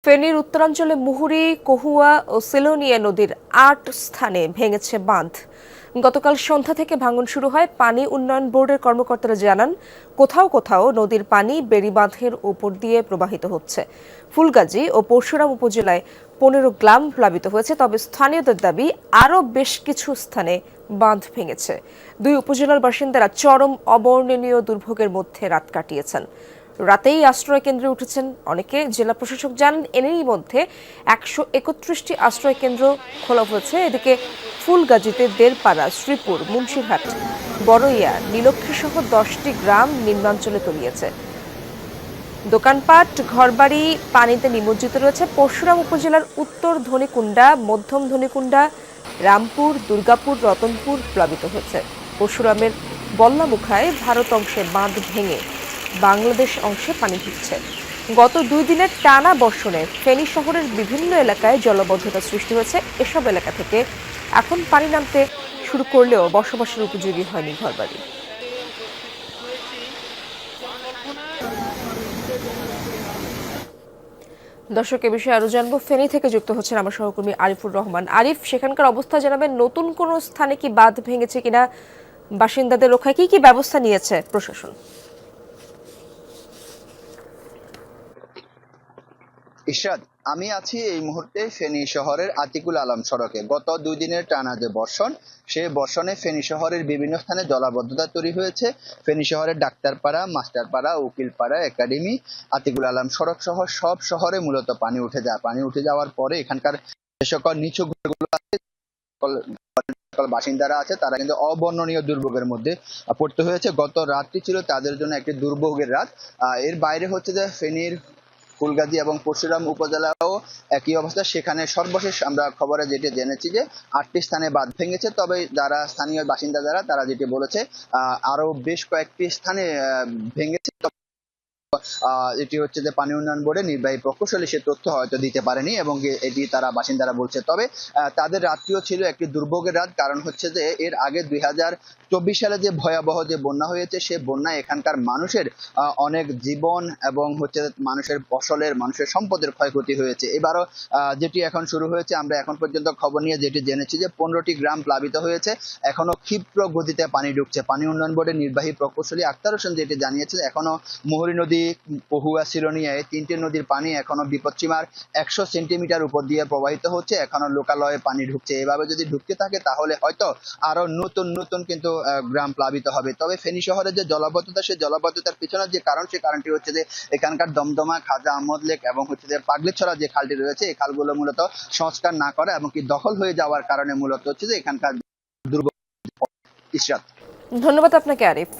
ফেনীর উত্তরাঞ্চলে মুহুরী, কহুয়া ও সেলোনিয়া নদীর ৮ স্থানে ভেঙেছে বাঁধ। গতকাল সন্ধ্যা থেকে ভাঙন শুরু হয়। পানি উন্নয়ন বোর্ডের কর্মকর্তারা জানান, কোথাও কোথাও নদীর পানি বেড়িবাঁধের উপর দিয়ে প্রবাহিত হচ্ছে। ফুলগাজী ও পরশুরাম উপজেলায় ১৫ গ্রাম প্লাবিত হয়েছে, তবে স্থানীয়দের দাবি আরও বেশ কিছু স্থানে বাঁধ ভেঙেছে। দুই উপজেলার বাসিন্দারা চরম অবর্ণনীয় দুর্ভোগের মধ্যে রাত কাটিয়েছেন। রাতেই আশ্রয় কেন্দ্রে উঠেছেন অনেকে। জেলা প্রশাসক জানান, এরই মধ্যে ১৩১টি আশ্রয় কেন্দ্র খোলা হয়েছে। এদিকে ফুলগাজীতে দেড়পাড়া, শ্রীপুর, মুন্সিরহাট, বড়ইয়া, নীলক্ষী সহ ১০টি গ্রাম নিম্নাঞ্চলে তলিয়েছে। দোকানপাট, ঘরবাড়ি পানিতে নিমজ্জিত রয়েছে। পরশুরাম উপজেলার উত্তর ধনিকুণ্ডা, মধ্যম ধনিকুণ্ডা, রামপুর, দুর্গাপুর, রতনপুর প্লাবিত হয়েছে। পরশুরামের বল্লামুখায় ভারত অংশে বাঁধ ভেঙে বাংলাদেশ অংশে পানি ঢুকছে। গত ২ দিনের টানা বর্ষণে ফেনী শহরের বিভিন্ন এলাকায় জলাবদ্ধতা সৃষ্টি হয়েছে। এসব এলাকা থেকে এখন পানি নামতে শুরু করলেও বসবাসের উপযোগী হয়নি ঘরবাড়ি। দর্শক, এ বিষয়ে আরো জানবো। ফেনী থেকে যুক্ত হচ্ছেন আমার সহকর্মী আরিফুর রহমান। আরিফ, সেখানকার অবস্থা জানাবেন। নতুন কোন স্থানে কি বাঁধ ভেঙেছে কিনা, বাসিন্দাদের রক্ষায় কি কি ব্যবস্থা নিয়েছে প্রশাসন? ইশরাত, আমি আছি এই মুহূর্তে ফেনী শহরের আতিকুল আলম সড়কে। গত ২ দিনের টানা যে বর্ষণ, সেই বর্ষণে ফেনী শহরের বিভিন্ন স্থানে জলাবদ্ধতা তৈরি হয়েছে। ফেনী শহরের ডাক্তারপাড়া, মাস্টারপাড়া, উকিলপাড়া, একাডেমি, আতিকুল আলম সড়ক সহ সব শহরে মূলত পানি উঠে যায়। পানি উঠে যাওয়ার পরে এখানকার যে সকল নিচু ঘরগুলো আছে, বাসিন্দারা আছে, তারা কিন্তু অবর্ণনীয় দুর্ভোগের মধ্যে পড়তে হয়েছে। গত রাতটি ছিল তাদের জন্য একটি দুর্ভোগের রাত। এর বাইরে হচ্ছে যে ফেনীর ফুলগাজী এবং পরশুরাম উপজেলাও একই অবস্থা। সেখানে সর্বশেষ আমরা খবরে যেটি জেনেছি যে ৮টি স্থানে বাঁধ ভেঙেছে। তবে যারা স্থানীয় বাসিন্দা তারা যেটি বলেছে, আরো বেশ কয়েকটি স্থানে ভেঙেছে। এটি হচ্ছে যে পানি উন্নয়ন বোর্ডের নির্বাহী প্রকৌশলী সে তথ্য হয়তো দিতে পারেনি, এবং এটি তারা বাসিন্দারা বলছে। তবে তাদের রাতটিও ছিল একটি দুর্ভোগের রাত। কারণ হচ্ছে যে এর আগে ২০২৪ সালে যে ভয়াবহ যে বন্যা হয়েছে, সে বন্যায় এখানকার মানুষের অনেক জীবন এবং হচ্ছে মানুষের ফসলের, মানুষের সম্পদের ক্ষয়ক্ষতি হয়েছে। এবারও যেটি এখন শুরু হয়েছে, আমরা এখন পর্যন্ত খবর নিয়ে যেটি জেনেছি যে ১৫টি গ্রাম প্লাবিত হয়েছে। এখনো ক্ষিপ্র গতিতে পানি ঢুকছে। পানি উন্নয়ন বোর্ডের নির্বাহী প্রকৌশলী আক্তার হোসেন যেটি জানিয়েছেন, এখনো মুহুরী নদী, কহুয়া, সিলোনিয়ায় ৩টি নদীর পানি এখনো বিপদসীমার ১০০ সেন্টিমিটার উপর দিয়ে প্রবাহিত হচ্ছে। এখনো লোকালয়ে পানি ঢুকছে। এভাবে যদি ঢুকতে থাকে তাহলে হয়তো আরো নতুন নতুন কিন্তু গ্রাম প্লাবিত হবে। তবে ফেনী শহরের যে জলাবদ্ধতা, সেই জলাবদ্ধতার পিছনে যে কারণ, সেই কারণটি হচ্ছে যে এখানকার দমদমা, খাজা আহমদ লেক এবং হচ্ছে যে পাগলিছড়া যে খালটি রয়েছে, এই খালগুলো মূলত সংস্কার না করা এবং কি দখল হয়ে যাওয়ার কারণে মূলত হচ্ছে যে এখানকার দুর্ভোগ। ইশরাত, ধন্যবাদ আপনাকে আরিফ।